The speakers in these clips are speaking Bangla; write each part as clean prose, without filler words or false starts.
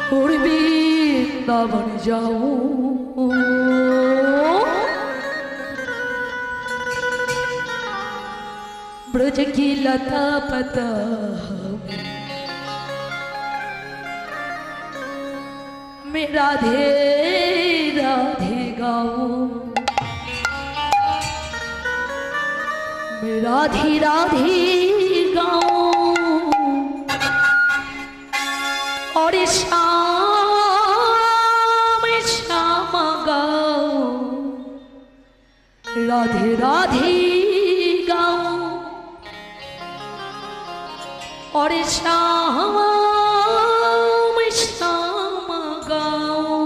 वृंदावन जाऊं ब्रज की लता पता मैं राधे राधे गाऊं मैं राधे राधे गाऊं और श्याम श्याम गाऊं राधे राधे गाऊं और श्याम श्याम गाऊं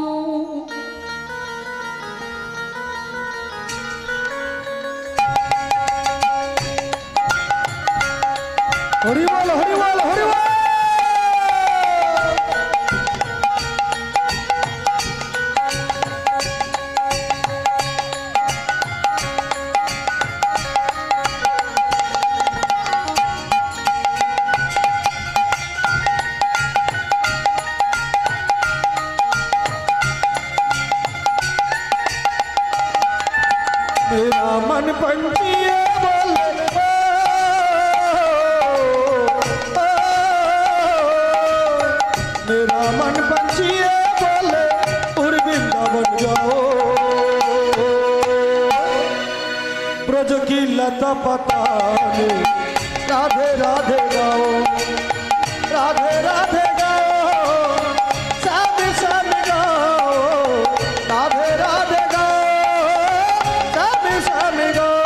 हरि बोल हरि बोल हरि बोल मेरा मन पंछिए बोले मेरा मन पंछिए बोले उड़ वृंदावन जाओ ब्रज की लता पता राधे राधे गाओ राधे राधे गाओ सब सब गाओ राधे राधे गाओ सब सब गाओ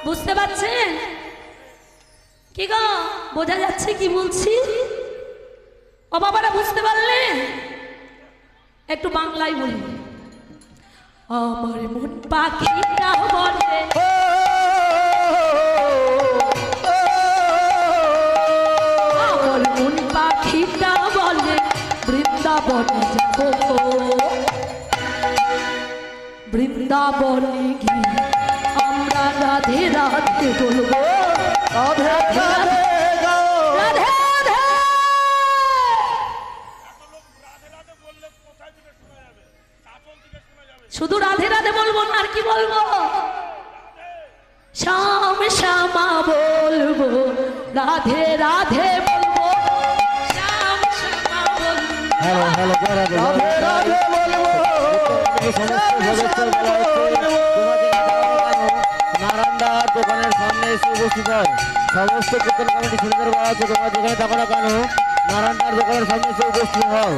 বুঝতে পারছেন কি গো বোঝা যাচ্ছে কি বলছি ও বাবারা বুঝতে পারলেন একটু বাংলায় বলি আমার মন পাখিটা বলে আমার মন পাখিটা বলে বৃন্দাবনে যাব বৃন্দাবনে গিয়ে আমরা রাধে রাধে বলবো राधे राधे गाओ রাধে রাধে শুধু রাধে রাধে বলবো না আর কি বলবো শ্যাম শ্যামা বলবো রাধে রাধে বলবো শ্যাম শ্যামা বলবো হ্যালো হ্যালো राधे राधे बोलबो নারায়ণদার দোকানের সামনে এসে উপস্থিত হয় সমস্ত কীর্তন কমিটি সুন্দর বলা আছে তোমরা যেখানে থাকো না কেন নারায়ণদার দোকানের সামনে এসে উপস্থিত হও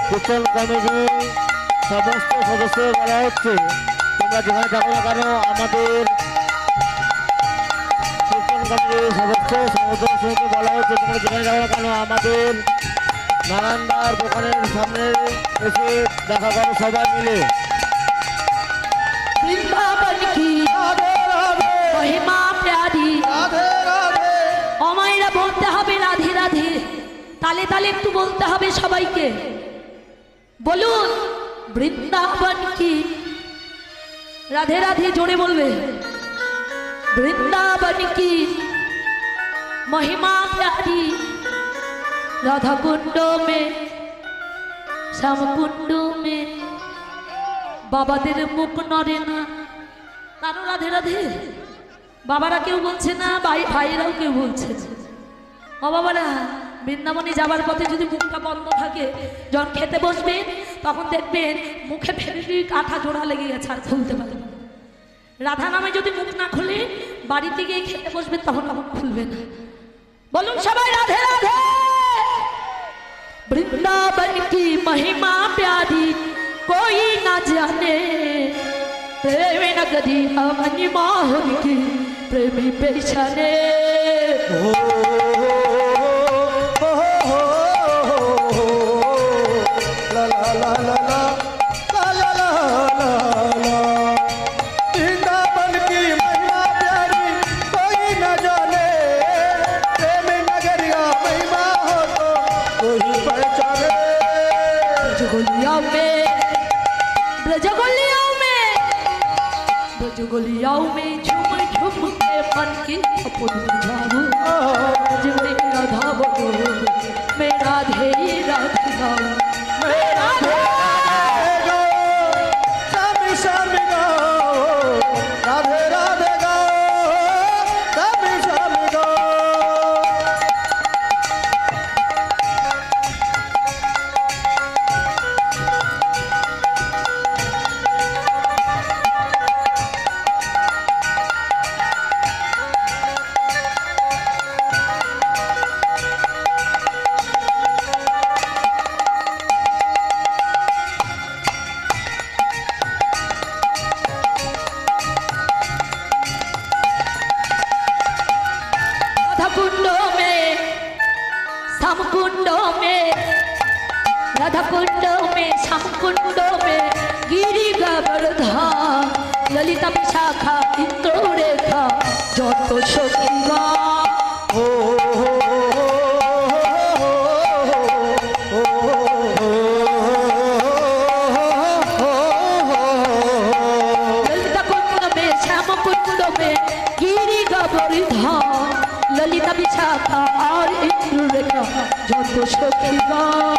কীর্তন কমিটি সমস্ত সদস্য বলা হচ্ছে তোমরা যেখানে থাকো না কেন আমাদের কীর্তন কমিটির সদস্য সদস্যকে বলা হচ্ছে তোমরা যেখানে থাকো না কেন আমাদের নারায়ণদার দোকানের সামনে এসে দেখা করো সবাই মিলে বৃন্দাবন কি राधे राधे মহিমা প্যারি राधे राधे অমায়রা বলতে হবে রাধে রাধে তালে তালে একটু বলতে হবে সবাইকে বলুন বৃন্দাবন কি রাধে রাধে জোরে বলবে বৃন্দাবন কি महिमा प्यारी राधा कुंड में श्याम कुंड में বাবাদের মুখ নড়ে না তারও রাধে রাধে বাবারা কেউ বলছে না ভাইরাও কেউ বলছে ও বাবারা বৃন্দাবনে যাবার পথে যদি মুখটা বন্ধ থাকে যখন খেতে বসবেন তখন দেখবেন মুখে ফেবিকুইক আঠা জোড়া লেগে গেছে আর খুলতে পারবেন রাধা নামে যদি মুখ না খুলে বাড়িতে গিয়ে খেতে বসবেন তখন মুখ খুলবে না बोलूं सबाई राधे राधे वृंदावन की महिमा प्यारी कोई ना जाने प्रेम नगरी अमनी मोहन की प्रेमी पेशाने हो ला ला ला ला ला ला ला ला ला वृंदावन की महिमा प्यारी कोई न जाने प्रेम नगरिया महिमा हो तो कोई पहचाने ब्रजगोलियाओं में ब्रजगोलियाओं में ब्रजगोलियाओं में झूम झूम के मन की अपन बुझाऊं आज मेरा धाम मेरा धे राधे गाऊं मेरा स्वामी स्वामी गाओ राधे राधे गाओ स्वामी स्वामी गाओ राधा कुंड में श्याम कुंड में गिरी गोवर्धन ललिता विशाखा इंद्र रेखा যত সখীগণ ललिता कुंड में श्याम कुंड में गिरी गोवर्धन ललिता विशाखा और इंद्र रेखा যত সখীগণ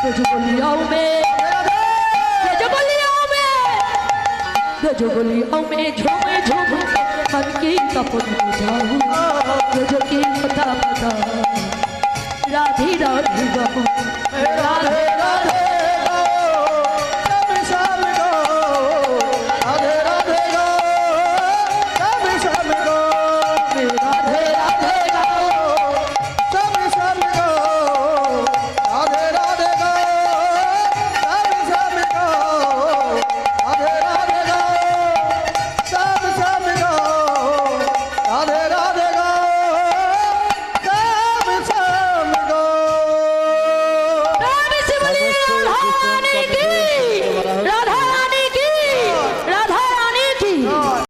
ब्रजगोलियाओं में ब्रजगोलियाओं में झूम झूम मन की तपन बुझाऊं ब्रज की पता पता राधे राधे गाऊं राधे